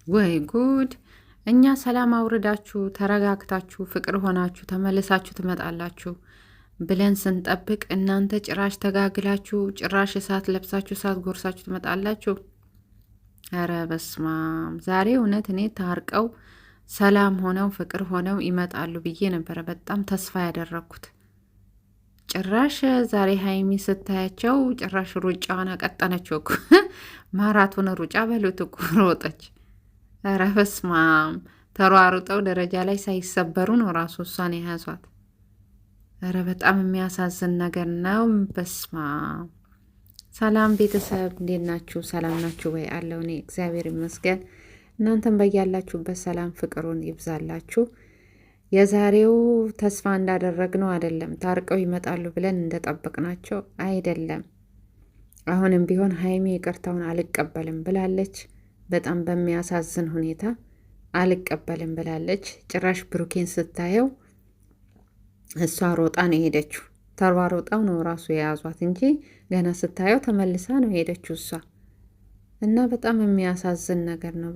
ወይ ጉድ! እኛ ሰላም አውርዳችሁ ተረጋግታችሁ ፍቅር ሆናችሁ ተመልሳችሁ ትመጣላችሁ ብለን ስንጠብቅ እናንተ ጭራሽ ተጋግላችሁ ጭራሽ እሳት ለብሳችሁ እሳት ጎርሳችሁ ትመጣላችሁ። ኧረ በስማም! ዛሬ እውነት እኔ ታርቀው ሰላም ሆነው ፍቅር ሆነው ይመጣሉ ብዬ ነበረ በጣም ተስፋ ያደረግኩት። ጭራሽ ዛሬ ሀይሚ ስታያቸው ጭራሽ ሩጫዋን አቀጠነችው እኮ ማራቶን ሩጫ በሉት እኮ ሮጠች። ኧረ በስመ አብ! ተሯሩጠው ደረጃ ላይ ሳይሰበሩ ነው ራሱ እሷን የያዟት። ኧረ በጣም የሚያሳዝን ነገር ነው። በስመ አብ! ሰላም ቤተሰብ እንዴት ናችሁ? ሰላም ናችሁ ወይ? አለው እኔ እግዚአብሔር ይመስገን። እናንተም በያላችሁበት ሰላም ፍቅሩን ይብዛላችሁ። የዛሬው ተስፋ እንዳደረግነው አይደለም። ታርቀው ይመጣሉ ብለን እንደጠበቅናቸው አይደለም። አሁንም ቢሆን ሀይሚ ይቅርታውን አልቀበልም ብላለች። በጣም በሚያሳዝን ሁኔታ አልቀበልም ብላለች። ጭራሽ ብሩኬን ስታየው እሷ ሮጣ ነው የሄደችው። ተሯሮጣው ነው ራሱ የያዟት እንጂ ገና ስታየው ተመልሳ ነው የሄደችው እሷ። እና በጣም የሚያሳዝን ነገር ነው።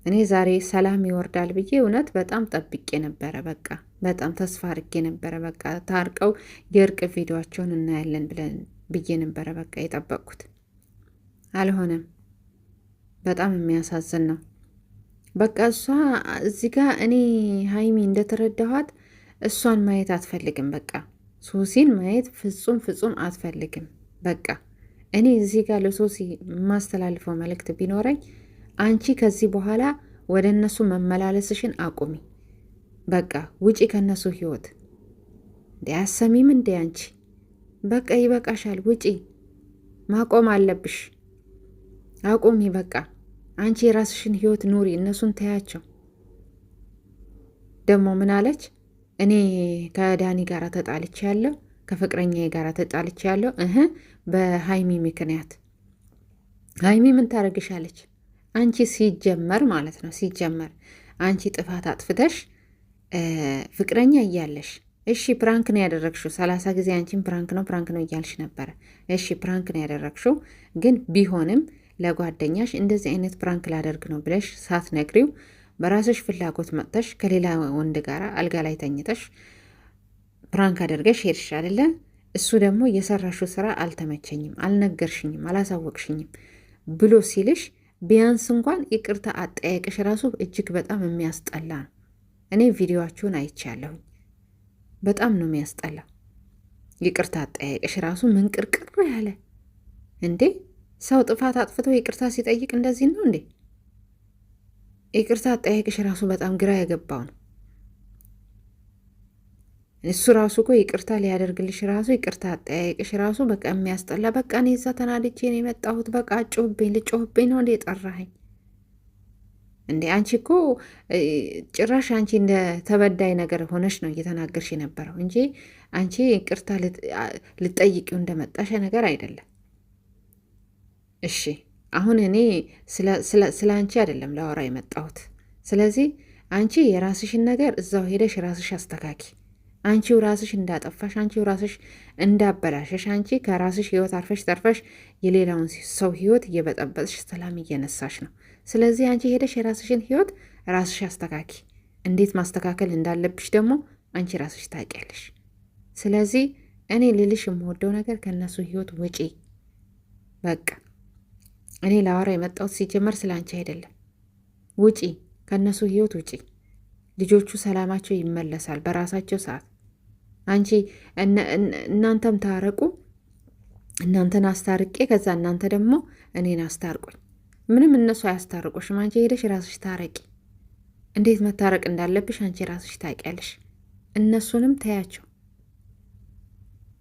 እኔ ዛሬ ሰላም ይወርዳል ብዬ እውነት በጣም ጠብቄ ነበረ። በቃ በጣም ተስፋ አድርጌ ነበረ። በቃ ታርቀው የእርቅ ቪዲዮቸውን እናያለን ብዬ ነበረ በቃ የጠበቅኩት። አልሆነም። በጣም የሚያሳዝን ነው። በቃ እሷ እዚህ ጋር እኔ ሀይሚ እንደተረዳኋት እሷን ማየት አትፈልግም። በቃ ሶሲን ማየት ፍጹም አትፈልግም። በቃ እኔ እዚህ ጋር ለሶሲ የማስተላልፈው መልእክት ቢኖረኝ አንቺ ከዚህ በኋላ ወደ እነሱ መመላለስሽን አቁሚ። በቃ ውጪ ከነሱ ህይወት። እንዲ አሰሚም እንዲ አንቺ በቃ ይበቃሻል። ውጪ፣ ማቆም አለብሽ። አቁሚ በቃ። አንቺ የራስሽን ህይወት ኑሪ፣ እነሱን ተያቸው። ደግሞ ምን አለች? እኔ ከዳኒ ጋር ተጣልቼ ያለው ከፍቅረኛዬ ጋር ተጣልቼ ያለው በሀይሚ ምክንያት። ሀይሚ ምን ታደርግሻለች? አንቺ ሲጀመር ማለት ነው አንቺ ጥፋት አጥፍተሽ ፍቅረኛ እያለሽ እሺ ፕራንክ ነው ያደረግሽው። 30 ጊዜ አንቺን ፕራንክ ነው እያልሽ ነበረ። እሺ ፕራንክ ነው ያደረግሽው፣ ግን ቢሆንም ለጓደኛሽ እንደዚህ አይነት ፕራንክ ላደርግ ነው ብለሽ ሳትነግሪው በራስሽ ፍላጎት መጥተሽ ከሌላ ወንድ ጋር አልጋ ላይ ተኝተሽ ፕራንክ አደርገሽ ሄድሽ አይደለ? እሱ ደግሞ የሰራሽው ስራ አልተመቸኝም፣ አልነገርሽኝም፣ አላሳወቅሽኝም ብሎ ሲልሽ ቢያንስ እንኳን ይቅርታ አጠያየቅሽ ራሱ እጅግ በጣም የሚያስጠላ ነው። እኔ ቪዲዮዋችሁን አይቻለሁኝ። በጣም ነው የሚያስጠላው። ይቅርታ አጠያየቅሽ ራሱ ምን ቅርቅር ያለ እንዴ! ሰው ጥፋት አጥፍቶ ይቅርታ ሲጠይቅ እንደዚህ ነው እንዴ? ይቅርታ አጠያየቅሽ ራሱ በጣም ግራ የገባው ነው። እሱ ራሱ እኮ ይቅርታ ሊያደርግልሽ ራሱ ይቅርታ አጠያየቅሽ ራሱ በቃ የሚያስጠላ። በቃ እኔ እዛ ተናድጄ ነው የመጣሁት። በቃ ልጮህብኝ ነው እንዴ ጠራኸኝ እንዴ? አንቺ እኮ ጭራሽ አንቺ እንደ ተበዳይ ነገር ሆነሽ ነው እየተናገርሽ የነበረው እንጂ አንቺ ይቅርታ ልጠይቂው እንደመጣሽ ነገር አይደለም። እሺ አሁን እኔ ስለ አንቺ አይደለም ላወራ የመጣሁት። ስለዚህ አንቺ የራስሽን ነገር እዛው ሄደሽ ራስሽ አስተካኪ። አንቺው ራስሽ እንዳጠፋሽ፣ አንቺው ራስሽ እንዳበላሸሽ፣ አንቺ ከራስሽ ህይወት አርፈሽ ተርፈሽ የሌላውን ሰው ህይወት እየበጠበጥሽ ሰላም እየነሳሽ ነው። ስለዚህ አንቺ ሄደሽ የራስሽን ህይወት ራስሽ አስተካኪ። እንዴት ማስተካከል እንዳለብሽ ደግሞ አንቺ ራስሽ ታውቂያለሽ። ስለዚህ እኔ ልልሽ የምወደው ነገር ከእነሱ ህይወት ውጪ። በቃ እኔ ላወራ የመጣሁት ሲጀመር ስለ አንቺ አይደለም። ውጪ፣ ከእነሱ ህይወት ውጪ። ልጆቹ ሰላማቸው ይመለሳል በራሳቸው ሰዓት። አንቺ እናንተም ታረቁ፣ እናንተን አስታርቄ ከዛ እናንተ ደግሞ እኔን አስታርቁኝ። ምንም እነሱ አያስታርቁሽም። አንቺ ሄደሽ ራስሽ ታረቂ። እንዴት መታረቅ እንዳለብሽ አንቺ ራስሽ ታውቂያለሽ። እነሱንም ተያቸው።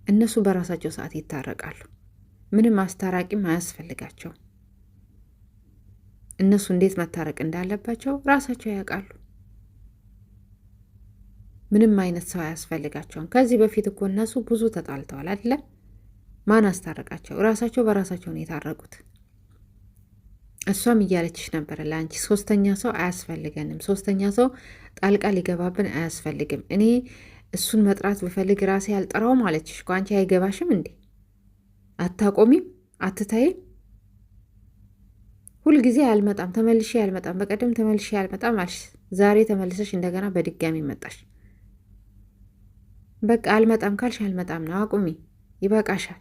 እነሱ በራሳቸው ሰዓት ይታረቃሉ። ምንም አስታራቂም አያስፈልጋቸውም። እነሱ እንዴት መታረቅ እንዳለባቸው ራሳቸው ያውቃሉ። ምንም አይነት ሰው አያስፈልጋቸውም። ከዚህ በፊት እኮ እነሱ ብዙ ተጣልተዋል አይደለም? ማን አስታረቃቸው? ራሳቸው በራሳቸው ነው የታረቁት። እሷም እያለችሽ ነበረ ለአንቺ ሶስተኛ ሰው አያስፈልገንም፣ ሶስተኛ ሰው ጣልቃ ሊገባብን አያስፈልግም። እኔ እሱን መጥራት ብፈልግ ራሴ ያልጠራውም አለችሽ እኮ። አንቺ አይገባሽም እንዴ? አታቆሚም? አትታይም? ሁልጊዜ አልመጣም፣ ተመልሼ አልመጣም፣ በቀደም ተመልሼ አልመጣም አልሽ፣ ዛሬ ተመልሰሽ እንደገና በድጋሚ መጣሽ። በቃ አልመጣም ካልሽ አልመጣም ነው፣ አቁሚ፣ ይበቃሻል።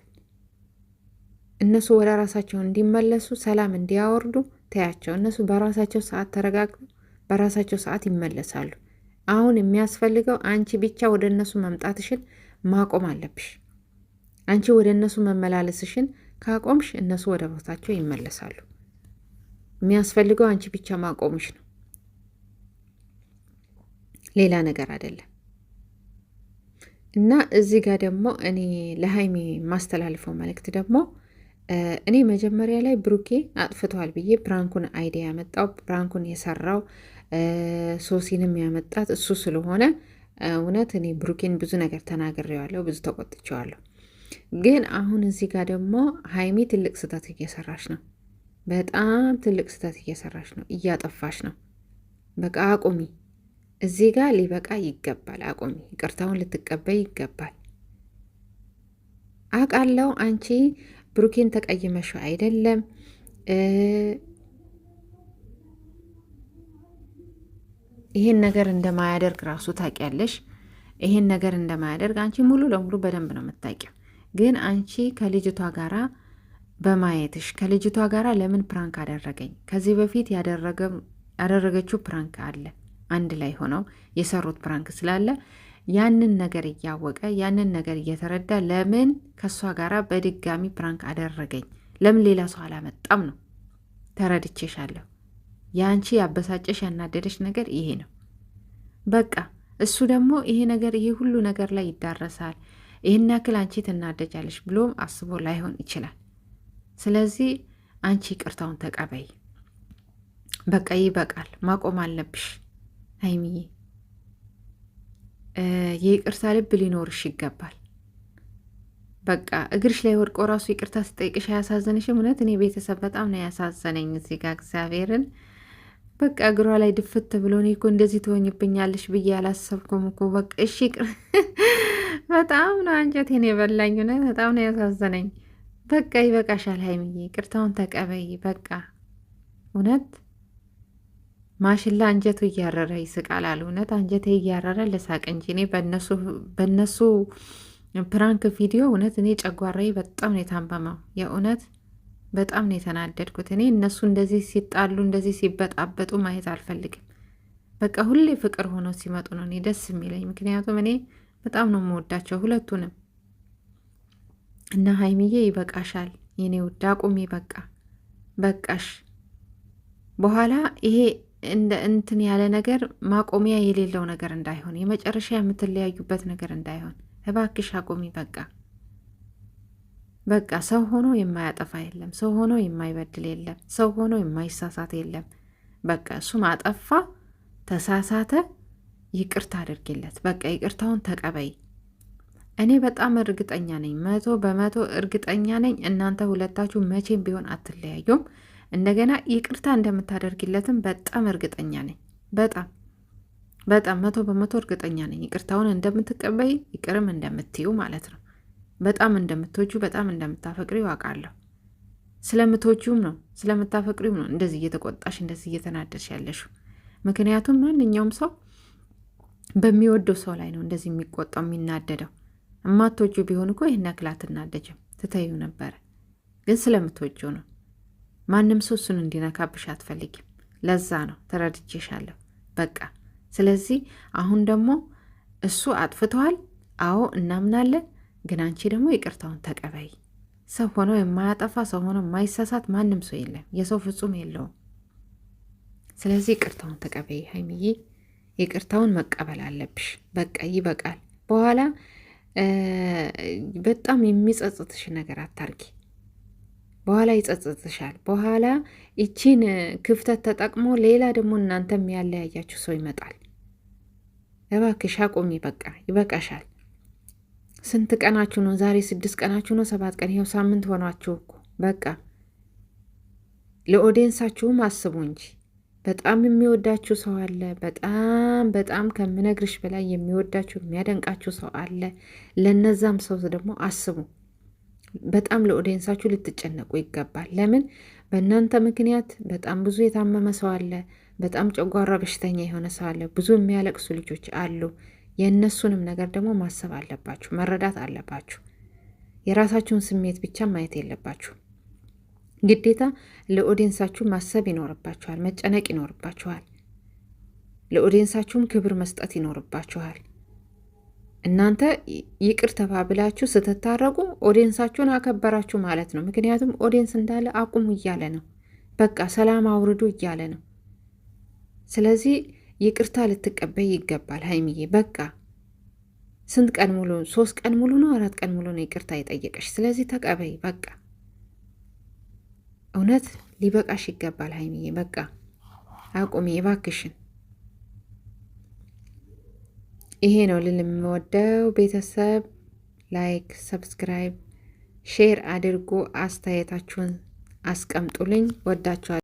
እነሱ ወደ ራሳቸው እንዲመለሱ ሰላም እንዲያወርዱ ተያቸው። እነሱ በራሳቸው ሰዓት ተረጋግተው በራሳቸው ሰዓት ይመለሳሉ። አሁን የሚያስፈልገው አንቺ ብቻ ወደ እነሱ መምጣትሽን ማቆም አለብሽ። አንቺ ወደ እነሱ መመላለስሽን ካቆምሽ እነሱ ወደ ቦታቸው ይመለሳሉ። የሚያስፈልገው አንቺ ብቻ ማቆምሽ ነው፣ ሌላ ነገር አይደለም። እና እዚህ ጋር ደግሞ እኔ ለሀይሚ ማስተላልፈው መልእክት ደግሞ እኔ መጀመሪያ ላይ ብሩኬ አጥፍተዋል ብዬ ፕራንኩን አይዲያ ያመጣው ፕራንኩን የሰራው ሶሲንም ያመጣት እሱ ስለሆነ እውነት እኔ ብሩኬን ብዙ ነገር ተናግሬዋለሁ፣ ብዙ ተቆጥቼዋለሁ። ግን አሁን እዚህ ጋር ደግሞ ሀይሚ ትልቅ ስህተት እየሰራች ነው። በጣም ትልቅ ስህተት እየሰራች ነው፣ እያጠፋች ነው። በቃ አቁሚ፣ እዚህ ጋር ሊበቃ ይገባል። አቁሚ፣ ይቅርታውን ልትቀበይ ይገባል። አውቃለሁ አንቺ ብሩኬን ተቀይመሽው አይደለም፣ ይሄን ነገር እንደማያደርግ ራሱ ታውቂያለሽ። ይሄን ነገር እንደማያደርግ አንቺ ሙሉ ለሙሉ በደንብ ነው የምታውቂው። ግን አንቺ ከልጅቷ ጋራ በማየትሽ ከልጅቷ ጋራ ለምን ፕራንክ አደረገኝ? ከዚህ በፊት ያደረገችው ፕራንክ አለ፣ አንድ ላይ ሆነው የሰሩት ፕራንክ ስላለ ያንን ነገር እያወቀ ያንን ነገር እየተረዳ ለምን ከእሷ ጋራ በድጋሚ ፕራንክ አደረገኝ? ለምን ሌላ ሰው አላመጣም ነው። ተረድቼሻለሁ። የአንቺ ያበሳጨሽ ያናደደሽ ነገር ይሄ ነው። በቃ እሱ ደግሞ ይሄ ነገር ይሄ ሁሉ ነገር ላይ ይዳረሳል፣ ይህን ያክል አንቺ ትናደጃለሽ ብሎም አስቦ ላይሆን ይችላል። ስለዚህ አንቺ ይቅርታውን ተቀበይ። በቃ ይበቃል፣ ማቆም አለብሽ ሀይሚዬ። የይቅርታ ልብ ሊኖርሽ ይገባል። በቃ እግርሽ ላይ ወድቆ ራሱ ይቅርታ ስጠይቅሽ አያሳዘንሽም? እውነት እኔ ቤተሰብ በጣም ነው ያሳዘነኝ እዚህ ጋር እግዚአብሔርን። በቃ እግሯ ላይ ድፍት ብሎ እኔ እኮ እንደዚህ ትሆኝብኛለሽ ብዬ አላሰብኩም እኮ። በቃ እሺ በጣም ነው አንጀቴን የበላኝ። እውነት በጣም ነው ያሳዘነኝ። በቃ ይበቃሻል ሀይሚዬ፣ ይቅርታውን ተቀበይ። በቃ እውነት ማሽላ አንጀቱ እያረረ ይስቃል አሉ። እውነት አንጀቴ እያረረ ልሳቅ እንጂ እኔ በእነሱ ፕራንክ ቪዲዮ እውነት እኔ ጨጓራዬ በጣም ነው የታመመው። የእውነት በጣም ነው የተናደድኩት። እኔ እነሱ እንደዚህ ሲጣሉ እንደዚህ ሲበጣበጡ ማየት አልፈልግም። በቃ ሁሌ ፍቅር ሆኖ ሲመጡ ነው እኔ ደስ የሚለኝ። ምክንያቱም እኔ በጣም ነው የምወዳቸው ሁለቱንም። እና ሀይሚዬ ይበቃሻል የኔ ውድ አቁሚ። በቃ በቃሽ። በኋላ ይሄ እንትን ያለ ነገር ማቆሚያ የሌለው ነገር እንዳይሆን፣ የመጨረሻ የምትለያዩበት ነገር እንዳይሆን እባክሽ አቁሚ። በቃ ሰው ሆኖ የማያጠፋ የለም፣ ሰው ሆኖ የማይበድል የለም፣ ሰው ሆኖ የማይሳሳት የለም። በቃ እሱም አጠፋ፣ ተሳሳተ፣ ይቅርታ አድርጊለት። በቃ ይቅርታውን ተቀበይ። እኔ በጣም እርግጠኛ ነኝ፣ 100% እርግጠኛ ነኝ እናንተ ሁለታችሁ መቼም ቢሆን አትለያዩም። እንደገና ይቅርታ እንደምታደርጊለትም በጣም እርግጠኛ ነኝ። በጣም 100% እርግጠኛ ነኝ። ይቅርታውን እንደምትቀበይ ይቅርም እንደምትዩ ማለት ነው። በጣም እንደምትወጁ በጣም እንደምታፈቅሪው አውቃለሁ። ስለምትወጁም ነው ስለምታፈቅሪው ነው እንደዚህ እየተቆጣሽ እንደዚህ እየተናደድሽ ያለሽው። ምክንያቱም ማንኛውም ሰው በሚወደው ሰው ላይ ነው እንደዚህ የሚቆጣው የሚናደደው። እማትወጁ ቢሆን እኮ ይህን ያክል አትናደጅም፣ ትተዩ ነበረ። ግን ስለምትወጁ ነው። ማንም ሰው እሱን እንዲነካብሽ አትፈልጊም። ለዛ ነው። ተረድቼሻለሁ። በቃ ስለዚህ አሁን ደግሞ እሱ አጥፍተዋል፣ አዎ እናምናለን። ግን አንቺ ደግሞ ይቅርታውን ተቀበይ። ሰው ሆኖ የማያጠፋ ሰው ሆኖ የማይሳሳት ማንም ሰው የለም። የሰው ፍጹም የለውም። ስለዚህ ይቅርታውን ተቀበይ ሀይሚዬ፣ ይቅርታውን መቀበል አለብሽ። በቃ ይበቃል። በኋላ በጣም የሚጸጽትሽ ነገር አታርጊ። በኋላ ይጸጽትሻል። በኋላ ይቺን ክፍተት ተጠቅሞ ሌላ ደግሞ እናንተ የሚያለያያችሁ ሰው ይመጣል። እባክሽ አቁሚ። በቃ ይበቃሻል። ስንት ቀናችሁ ነው ዛሬ? 6 ቀናችሁ ነው? 7 ቀን? ይኸው ሳምንት ሆኗችሁ እኮ። በቃ ለኦዲየንሳችሁም አስቡ እንጂ በጣም የሚወዳችሁ ሰው አለ። በጣም ከምነግርሽ በላይ የሚወዳችሁ የሚያደንቃችሁ ሰው አለ። ለነዛም ሰው ደግሞ አስቡ። በጣም ለኦዲየንሳችሁ ልትጨነቁ ይገባል። ለምን በእናንተ ምክንያት በጣም ብዙ የታመመ ሰው አለ። በጣም ጨጓራ በሽተኛ የሆነ ሰው አለ። ብዙ የሚያለቅሱ ልጆች አሉ። የእነሱንም ነገር ደግሞ ማሰብ አለባችሁ፣ መረዳት አለባችሁ። የራሳችሁን ስሜት ብቻ ማየት የለባችሁ። ግዴታ ለኦዲየንሳችሁ ማሰብ ይኖርባችኋል፣ መጨነቅ ይኖርባችኋል። ለኦዲየንሳችሁም ክብር መስጠት ይኖርባችኋል። እናንተ ይቅር ተባብላችሁ ስትታረቁ ኦዲየንሳችሁን አከበራችሁ ማለት ነው። ምክንያቱም ኦዲየንስ እንዳለ አቁሙ እያለ ነው። በቃ ሰላም አውርዱ እያለ ነው። ስለዚህ ይቅርታ ልትቀበይ ይገባል ሀይሚዬ። በቃ ስንት ቀን ሙሉ 3 ቀን ሙሉ ነው 4 ቀን ሙሉ ነው ይቅርታ የጠየቀሽ። ስለዚህ ተቀበይ በቃ። እውነት ሊበቃሽ ይገባል ሀይሚዬ። በቃ አቁሚ እባክሽን። ይሄ ነው ልል የምወደው። ቤተሰብ ላይክ፣ ሰብስክራይብ፣ ሼር አድርጎ አስተያየታችሁን አስቀምጡልኝ። ወዳችኋል።